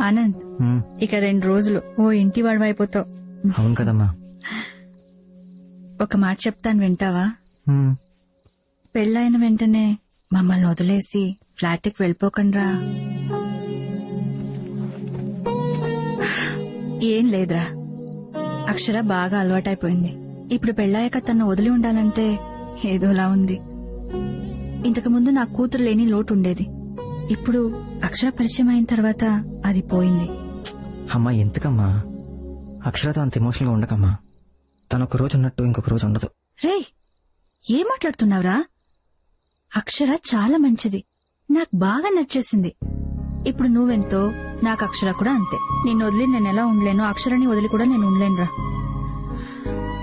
ఆనంద్, ఇక 2 రోజులు ఓ ఇంటి వాడివైపోతావు. అవును కదమ్మా. ఒక మాట చెప్తాను, వింటావా? పెళ్ళైన వెంటనే మమ్మల్ని వదిలేసి ఫ్లాట్కి వెళ్ళిపోకండ్రా. ఏం లేదురా, అక్షర బాగా అలవాటైపోయింది. ఇప్పుడు పెళ్ళాక తను వదిలి ఉండాలంటే ఏదోలా ఉంది. ఇంతకు ముందు నా కూతురు లేని లోటు ఉండేది. ఇప్పుడు అక్షర పరిచయం అయిన తర్వాత అది పోయింది. అమ్మా ఎందుకమ్మా అక్షరతో అంత ఎమోషనల్ గా ఉండకమ్మా. తను ఒక రోజు ఉన్నట్టు ఇంకొక రోజు ఉండదు. రేయ్, ఏం మాట్లాడుతున్నావురా? అక్షర చాలా మంచిది, నాకు బాగా నచ్చేసింది. ఇప్పుడు నువ్వెంతో నాకు అక్షర కూడా అంతే. నిన్ను వదిలి నేను ఎలా ఉండలేను, అక్షరాన్ని వదిలి కూడా నేను ఉండలేనురా.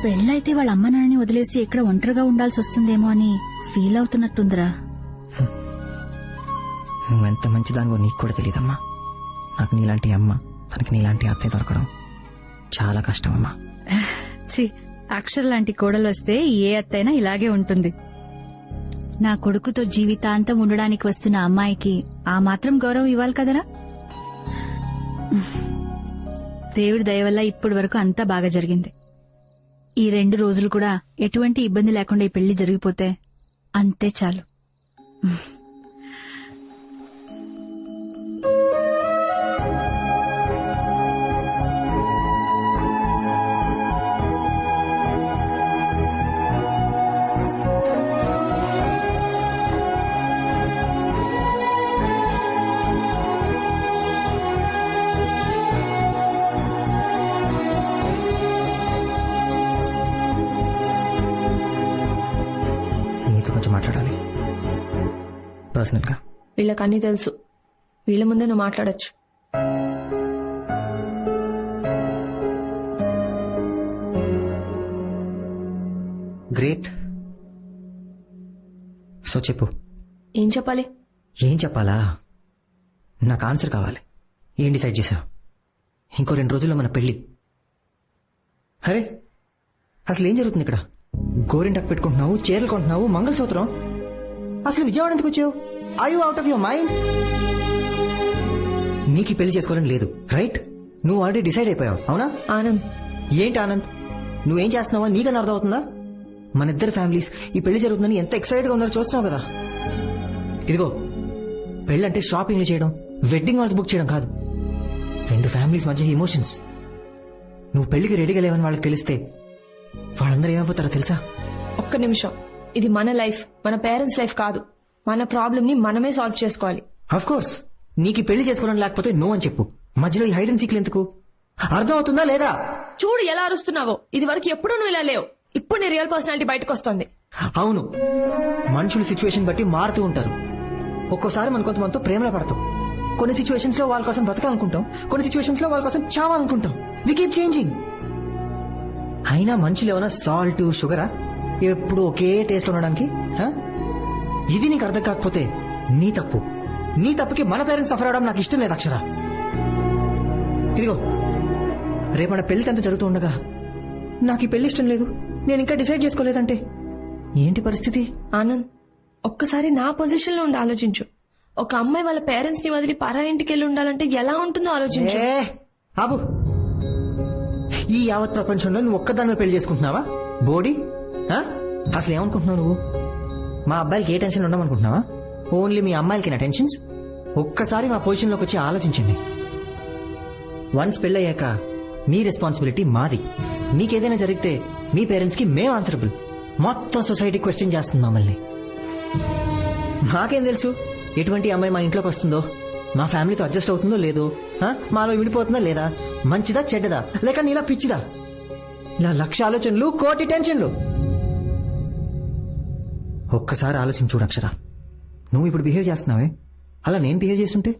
పెళ్ళైతే వాళ్ళ అమ్మ నాన్నని వదిలేసి ఇక్కడ ఒంటరిగా ఉండాల్సి వస్తుందేమో అని ఫీల్ అవుతున్నట్టుందిరా. నువ్వెంత మంచిదానివో నీకు కూడా తెలియదమ్మా. నాకు నీలాంటి అమ్మ, తనకి నీలాంటి అత్తయ్య దొరకడం చాలా కష్టం అమ్మా. అక్షర లాంటి కోడలు వస్తే ఏ అత్తైనా ఇలాగే ఉంటుంది. నా కొడుకుతో జీవితాంతం ఉండడానికి వస్తున్న అమ్మాయికి ఆ మాత్రం గౌరవం ఇవ్వాలి కదరా. దేవుడి దయ వల్ల ఇప్పటి వరకు అంతా బాగా జరిగింది. ఈ 2 రోజులు కూడా ఎటువంటి ఇబ్బంది లేకుండా ఈ పెళ్లి జరిగిపోతే అంతే చాలు. కొంచెం మాట్లాడాలి పర్సనల్ గా. వీళ్ళకి అన్నీ తెలుసు, వీళ్ళ ముందే నువ్వు మాట్లాడొచ్చు. గ్రేట్. సో చెప్పు. ఏం చెప్పాలి? ఏం చెప్పాలా? నాకు ఆన్సర్ కావాలి. ఏం డిసైడ్ చేశావు? ఇంకో 2 రోజుల్లో మన పెళ్లి. అరే అసలు ఏం జరుగుతుంది ఇక్కడ? గోరింటాకు పెట్టుకుంటున్నావు, చీరలు కొంటున్నావు, మంగళసూత్రం. అసలు విజయవాడ ఎందుకు వచ్చావు? Are you out of your mind? నీకు పెళ్లి చేసుకోవాలని లేదు, రైట్? నువ్వు ఆల్రెడీ డిసైడ్ అయిపోయావు, అవునా? ఆనంద్. ఏంటి ఆనంద్? నువ్వేం చేస్తున్నావా నీకన్నా అర్థం అవుతుందా? మన ఇద్దరు ఫ్యామిలీస్ ఈ పెళ్లి జరుగుతుందని ఎంత ఎక్సైటెడ్ గా ఉన్నారో చూస్తున్నావు కదా. ఇదిగో, పెళ్ళంటే షాపింగ్లు చేయడం, వెడ్డింగ్ హాల్స్ బుక్ చేయడం కాదు. 2 ఫ్యామిలీస్ మధ్య ఎమోషన్స్. నువ్వు పెళ్లికి రెడీగా లేవని వాళ్ళకి తెలిస్తే వాళ్ళందరూ ఏమైపోతారో తెలుసా? ఒక్క నిమిషం, ఇది మన లైఫ్, మన పేరెంట్స్ లైఫ్ కాదు. మన ప్రాబ్లం ని మనమే సాల్వ్ చేసుకోవాలి. Of course. నీకు పెళ్లి చేసుకోవాలని లేకపోతే నో అని చెప్పు. మధ్యలో ఈ హైడ్ అండ్ సీక్లు ఎందుకు? అర్థం అవుతుందా లేదా? చూడు ఎలా అరుస్తున్నావో. ఇది వరకు ఎప్పుడు నువ్వు ఇలా లేవు, ఇప్పుడు నీ రియల్ పర్సనాలిటీ బయటకు వస్తుంది. అవును, మనుషులు సిచ్యువేషన్ బట్టి మారుతూ ఉంటారు. ఒక్కోసారి మనం కొంతమందితో ప్రేమలో పడతాం. కొన్ని సిచ్యువేషన్స్ లో వాళ్ళ కోసం బ్రతకాలనుకుంటాం, కొన్ని సిచ్యువేషన్స్ లో వాళ్ళ కోసం చావాలనుకుంటాం. We keep changing. అయినా మనుషులు ఏమైనా సాల్ట్ షుగరా ఎప్పుడు ఒకే టేస్ట్ ఉండడానికి? ఇది నీకు అర్థం కాకపోతే నీ తప్పు. నీ తప్పుకి మన పేరెంట్స్ సఫర్ అవడం నాకు ఇష్టం లేదు అక్షర. ఇదిగో, రేపు మన పెళ్లి అంతా జరుగుతూ ఉండగా నాకు ఈ పెళ్లి ఇష్టం లేదు, నేను ఇంకా డిసైడ్ చేసుకోలేదంటే ఏంటి పరిస్థితి? ఆనంద్, ఒక్కసారి నా పొజిషన్ లో ఉండి ఆలోచించు. ఒక అమ్మాయి వాళ్ళ పేరెంట్స్ ని వదిలి పరా ఇంటికి వెళ్ళి ఉండాలంటే ఎలా ఉంటుందో ఆలోచించు. ఆబు, ఈ యావత్ ప్రపంచంలో నువ్వు ఒక్కదాన్ని పెళ్లి చేసుకుంటున్నావా? బోడీ, అసలు ఏమనుకుంటున్నావు నువ్వు? మా అబ్బాయిలకి ఏ టెన్షన్ ఉండమనుకుంటున్నావా? ఓన్లీ మీ అమ్మాయిలకి టెన్షన్స్. ఒక్కసారి మా పొజిషన్ లోకి వచ్చి ఆలోచించండి. వన్స్ పెళ్ళయ్యాక మీ రెస్పాన్సిబిలిటీ మాది. మీకేదైనా జరిగితే మీ పేరెంట్స్ కి మేము ఆన్సరబుల్. మొత్తం సొసైటీ క్వశ్చన్ చేస్తుంది మమ్మల్ని. మాకేం తెలుసు ఎటువంటి అమ్మాయి మా ఇంట్లోకి వస్తుందో, మా ఫ్యామిలీతో అడ్జస్ట్ అవుతుందో లేదో, మాలో విడిపోతుందా లేదా, మంచిదా చెడ్డదా, లేక నీలా పిచ్చిదా? ఇలా 1,00,000 ఆలోచనలు, 1,00,00,000 టెన్షన్లు. ఒక్కసారి ఆలోచించు అక్షర. నువ్వు ఇప్పుడు బిహేవ్ చేస్తున్నావే, అలా నేను బిహేవ్ చేస్తుంటే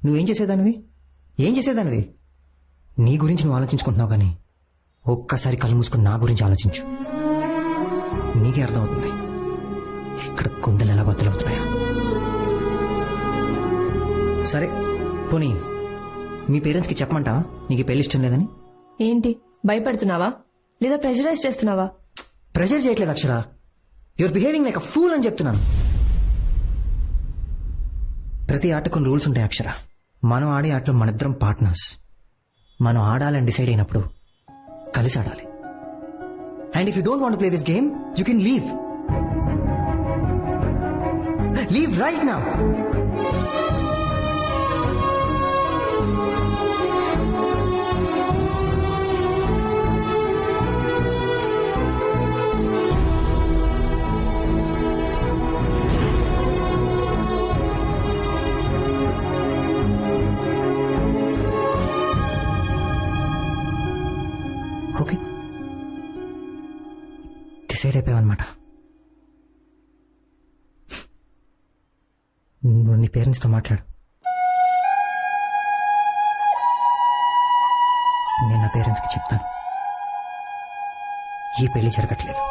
నువ్వేం చేసేదానివి? ఏం చేసేదానివి? నీ గురించి నువ్వు ఆలోచించుకుంటున్నావు కానీ ఒక్కసారి కళ్ళు మూసుకుని నా గురించి ఆలోచించు. నీకే అర్థమవుతుంది ఇక్కడ గుండెలు ఎలా బద్దలవుతున్నాయో. సరే పోనీ మీ పేరెంట్స్ కి చెప్పమంటావా నీకు పెళ్లి ఇష్టం లేదని? ఏంటి భయపడుతున్నావా లేదా ప్రెషరైజ్ చేస్తున్నావా? ప్రెషర్ చేయట్లేదు Akshara, your behaving like a fool అని చెప్తున్నాను. ప్రతి ఆటకు రూల్స్ ఉంటాయి అక్షర. మనం ఆడే ఆటలో మనిద్దరం పార్ట్నర్స్. మనం ఆడాలని డిసైడ్ అయినప్పుడు కలిసి ఆడాలి. And if you don't want play this game you can leave. Leave right now. Okay, decide అయిపోయావన్నమాట. నువ్వు నీ పేరెంట్స్తో మాట్లాడు. నేను నా పేరెంట్స్కి చెప్తాను ఈ పెళ్లి జరగట్లేదు.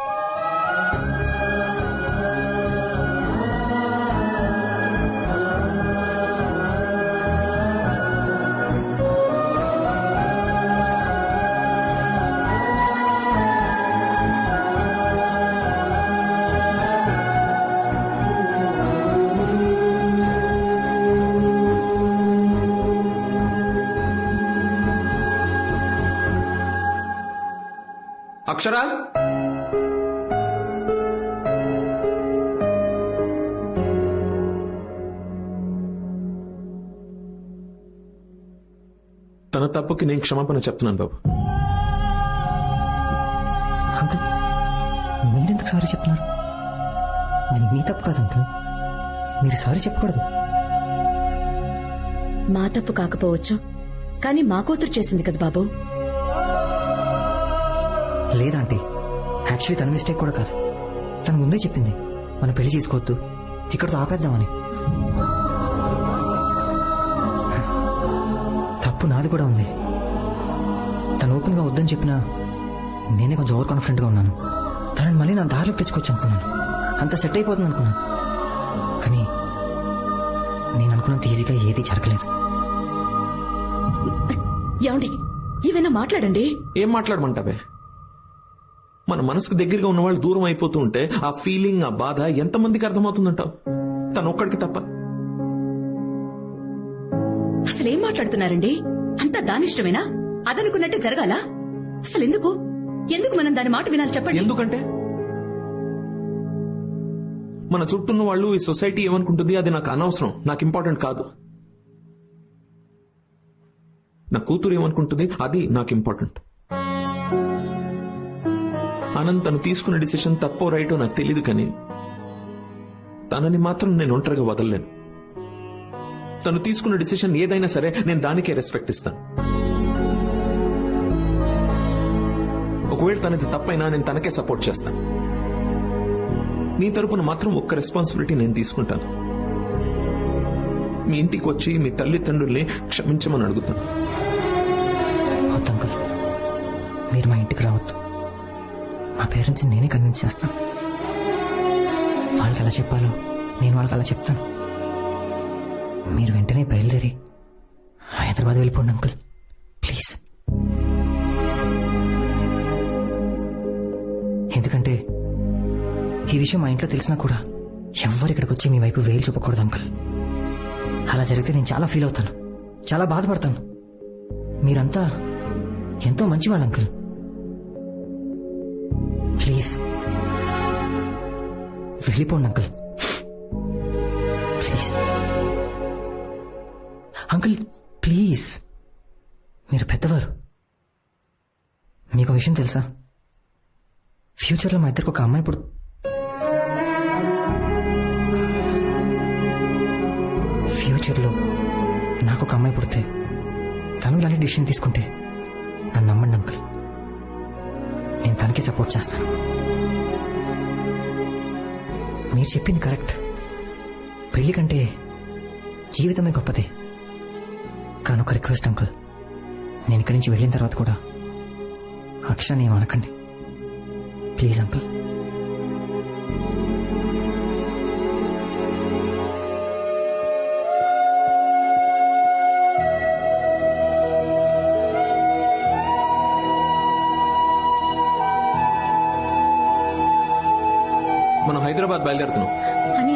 అక్షరా, తన తప్పుకి నేను క్షమాపణ చెప్తున్నాను బాబు. అంకుల్, మీరెందుకు సారీ చెప్తున్నారు? ఇది మీ తప్పు కాదు అంకుల్, మీరు సారీ చెప్పకూడదు. మా తప్పు కాకపోవచ్చు, కానీ మా కూతురు చేసింది కదా బాబు. లేదంటే యాక్చువల్లీ తన మిస్టేక్ కూడా కాదు. తను ముందే చెప్పింది మనం పెళ్లి చేసుకోవద్దు, ఇక్కడతో ఆపేద్దామని. తప్పు నాది కూడా ఉంది. తను ఓపెన్ గా వద్దని చెప్పినా నేనే కొంచెం ఓవర్ కాన్ఫిడెంట్ గా ఉన్నాను. తనని మళ్ళీ నా దారిలోకి తెచ్చుకోవచ్చు అనుకున్నాను, అంత సెట్ అయిపోతుంది అనుకున్నాను. కానీ నేను అనుకున్నంత ఈజీగా ఏదీ జరగలేదు. ఏమండి, ఏమైనా మాట్లాడండి. ఏం మాట్లాడమంటావే? మన మనసుకు దగ్గరగా ఉన్న వాళ్ళు దూరం అయిపోతూ ఉంటే ఆ ఫీలింగ్, ఆ బాధ ఎంతమందికి అర్థమవుతుందంటావు? తను ఒక్కడికి తప్ప. అసలేం మాట్లాడుతున్నారండి? అంతా దానిష్టమేనా? అదనుకున్నట్టే జరగాల? అసలు ఎందుకు ఎందుకు మనం దాని మాట వినాలి చెప్పండి. ఎందుకంటే మన చుట్టూన్న వాళ్ళు, ఈ సొసైటీ ఏమనుకుంటుంది అది నాకు అనవసరం, నాకు ఇంపార్టెంట్ కాదు. నా కూతురు ఏమనుకుంటుంది అది నాకు ఇంపార్టెంట్. ఆనంద్ తను తీసుకున్న డిసిషన్ తప్పో రైటో నాకు తెలియదు, కానీ తనని మాత్రం నేను ఒంటరిగా వదలలేను. తను తీసుకున్న డిసిషన్ ఏదైనా సరే నేను దానికే రెస్పెక్ట్ ఇస్తాను. ఒకవేళ తనది తప్పైనా నేను తనకే సపోర్ట్ చేస్తాను. నీ తరపున మాత్రం ఒక్క రెస్పాన్సిబిలిటీ నేను తీసుకుంటాను. మీ ఇంటికి వచ్చి మీ తల్లిదండ్రుల్ని క్షమించమని అడుగుతాను. వద్దు అంకుల్, మీరు మా ఇంటికి రావద్దు. మా పేరెంట్స్ నేనే కన్విన్స్ చేస్తాను. వాళ్ళకి ఎలా చెప్పాలో నేను వాళ్ళకి అలా చెప్తాను. మీరు వెంటనే బయలుదేరి హైదరాబాద్ వెళ్ళిపోండి అంకుల్, ప్లీజ్. ఎందుకంటే ఈ విషయం మా ఇంట్లో తెలిసినా కూడా ఎవ్వరు ఇక్కడికి వచ్చి మీ వైపు వేలు చూపకూడదు అంకుల్. అలా జరిగితే నేను చాలా ఫీల్ అవుతాను, చాలా బాధపడతాను. మీరంతా ఎంతో మంచివాళ్ళు అంకుల్. ప్లీజ్ వెళ్ళిపోండి అంకుల్, ప్లీజ్. అంకుల్ ప్లీజ్, మీరు పెద్దవారు. మీకు విషయం తెలుసా? ఫ్యూచర్లో మా ఇద్దరికి ఒక అమ్మాయి ఫ్యూచర్లో నాకు ఒక అమ్మాయి పుడితే తను ఇలాంటి డిసిషన్ తీసుకుంటే నన్ను నమ్మండి అంకుల్, నేను తనకి సపోర్ట్ చేస్తాను. మీరు చెప్పింది కరెక్ట్. పెళ్లి కంటే జీవితమే గొప్పదే. కానీ ఒక రిక్వెస్ట్ అంకుల్, నేను ఇక్కడి నుంచి వెళ్ళిన తర్వాత కూడా అక్షరాన్ని ఏమనకండి ప్లీజ్ అంకుల్. మనం హైదరాబాద్ బయలుదేరుతున్నాం. అని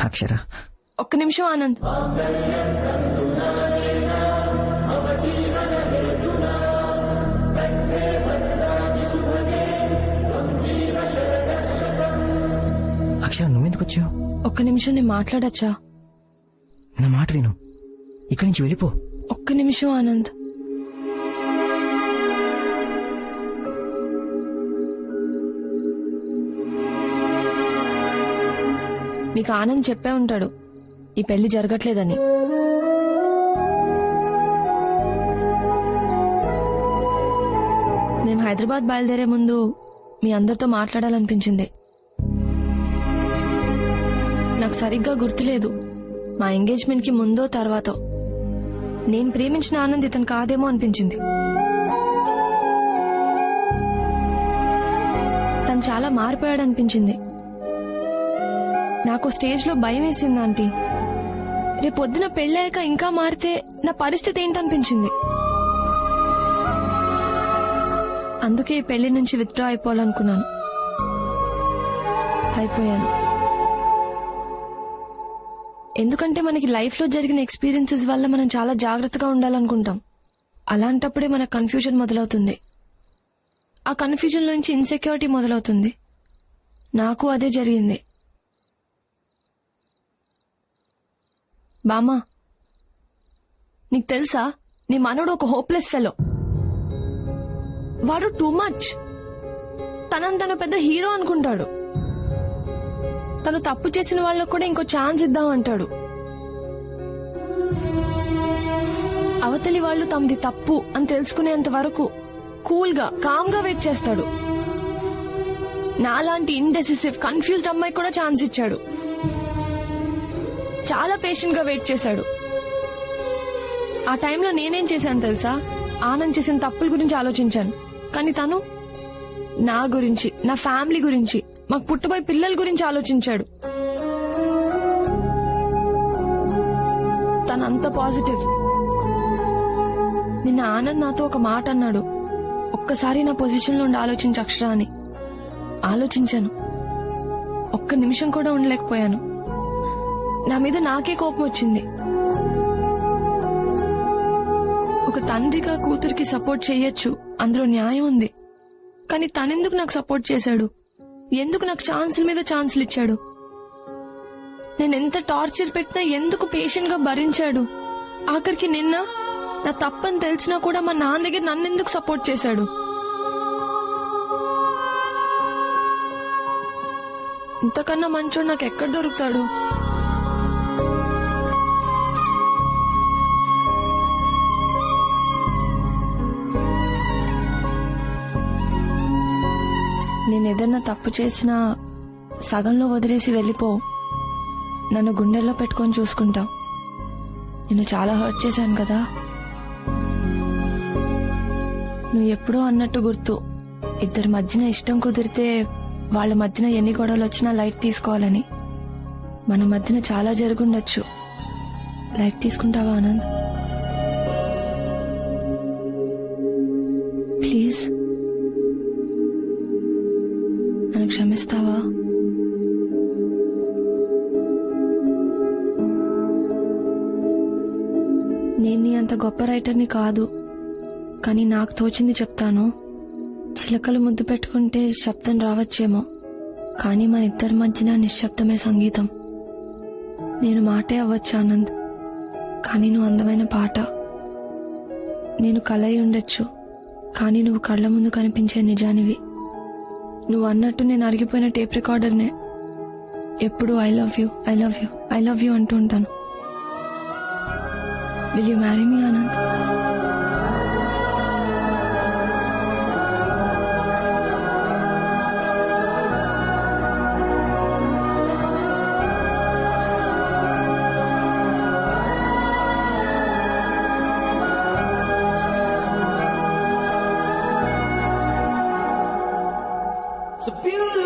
అక్షర, ఒక్క నిమిషం ఆనంద్. అక్షర నువ్వెందుకు వచ్చావు? ఒక్క నిమిషం నేను మాట్లాడచ్చా? నా మాట విను, ఇక్కడి నుంచి వెళ్ళిపో. ఒక్క నిమిషం ఆనంద్. మీకు ఆనంద్ చెప్పే ఉంటాడు ఈ పెళ్లి జరగట్లేదని. మేము హైదరాబాద్ బయలుదేరే ముందు మీ అందరితో మాట్లాడాలనిపించింది. నాకు సరిగ్గా గుర్తులేదు మా ఎంగేజ్మెంట్ కి ముందో తర్వాతో. నేను ప్రేమించిన ఆనంద్ ఇతను కాదేమో అనిపించింది. తను చాలా మారిపోయాడు అనిపించింది. నాకు స్టేజ్ లో భయం వేసింది ఆంటీ. రేపొద్దున పెళ్ళాక ఇంకా మారితే నా పరిస్థితి ఏంటనిపించింది. అందుకే ఈ పెళ్లి నుంచి విత్డ్రా అయిపోవాలనుకున్నాను. అయిపోయాను. ఎందుకంటే మనకి లైఫ్ లో జరిగిన ఎక్స్పీరియన్సెస్ వల్ల మనం చాలా జాగ్రత్తగా ఉండాలనుకుంటాం. అలాంటప్పుడే మనకు కన్ఫ్యూజన్ మొదలవుతుంది. ఆ కన్ఫ్యూజన్ నుంచి ఇన్సెక్యూరిటీ మొదలవుతుంది. నాకు అదే జరిగింది. బామ్మా, నీకు తెలుసా నీ మనోడు ఒక హోప్లెస్ ఫెలో. వాడు టూ మచ్. తను పెద్ద హీరో అనుకుంటాడు. తను తప్పు చేసిన వాళ్ళకు కూడా ఇంకో ఛాన్స్ ఇద్దాం అంటాడు. అవతలి వాళ్ళు తమది తప్పు అని తెలుసుకునేంత వరకు కూల్ గా కామ్ గా వెయిట్ చేస్తాడు. నాలాంటి ఇండెసిసివ్ కన్ఫ్యూజ్డ్ అమ్మాయి కూడా ఛాన్స్ ఇచ్చాడు. చాలా పేషెంట్ గా వెయిట్ చేశాడు. ఆ టైంలో నేనేం చేశాను తెలుసా? ఆనంద్ చేసిన తప్పుల గురించి ఆలోచించాను. కానీ తను నా గురించి, నా ఫ్యామిలీ గురించి, మాకు పుట్టబోయే పిల్లల గురించి ఆలోచించాడు. తనంత పాజిటివ్. నిన్న ఆనంద్ నాతో ఒక మాట అన్నాడు. ఒక్కసారి నా పొజిషన్ లో ఉండి ఆలోచించు అక్షర అని. ఆలోచించాను. ఒక్క నిమిషం కూడా ఉండలేకపోయాను. నా మీద నాకే కోపం వచ్చింది. ఒక తండ్రిగా కూతురికి సపోర్ట్ చెయ్యొచ్చు, అందులో న్యాయం ఉంది. కానీ తనెందుకు నాకు సపోర్ట్ చేశాడు? ఎందుకు నాకు ఛాన్సుల మీద ఛాన్సులు ఇచ్చాడు? నేను ఎంత టార్చర్ పెట్టినా ఎందుకు పేషెంట్ గా భరించాడు? ఆఖరికి నిన్న నా తప్పని తెలిసినా కూడా మా నాన్న దగ్గర నన్నెందుకు సపోర్ట్ చేశాడు? ఇంతకన్నా మంచోడు నాకు ఎక్కడ దొరుకుతాడు? నేనేదన్నా తప్పు చేసినా సగంలో వదిలేసి వెళ్ళిపో. నన్ను గుండెల్లో పెట్టుకొని చూసుకుంటా. నేను చాలా హర్ట్ చేశాను కదా. నువ్వు ఎప్పుడో అన్నట్టు గుర్తు, ఇద్దరి మధ్యన ఇష్టం కుదిరితే వాళ్ళ మధ్యన ఎన్ని గొడవలు వచ్చినా లైట్ తీసుకోవాలని. మన మధ్యన చాలా జరుగుండొచ్చు. లైట్ తీసుకుంటావా ఆనంద్? ప్లీజ్ నన్ను క్షమిస్తావా? నేను నీ అంత గొప్ప రైటర్ని కాదు, కానీ నాకు తోచింది చెప్తాను. చిలకలు ముద్దు పెట్టుకుంటే శబ్దం రావచ్చేమో, కానీ మన ఇద్దరి మధ్యన నిశ్శబ్దమే సంగీతం. నేను మాటే అవ్వచ్చు ఆనంద్, కానీ నువ్వు అందమైన పాట. నేను కలై ఉండొచ్చు, కానీ నువ్వు కళ్ల ముందు కనిపించే నిజానివి. నువ్వు అన్నట్టు నేను అరిగిపోయిన టేప్ రికార్డర్నే. ఎప్పుడు I love you, I love you, I love you అంటూ ఉంటాను. Will you marry me Anand? It's a beautiful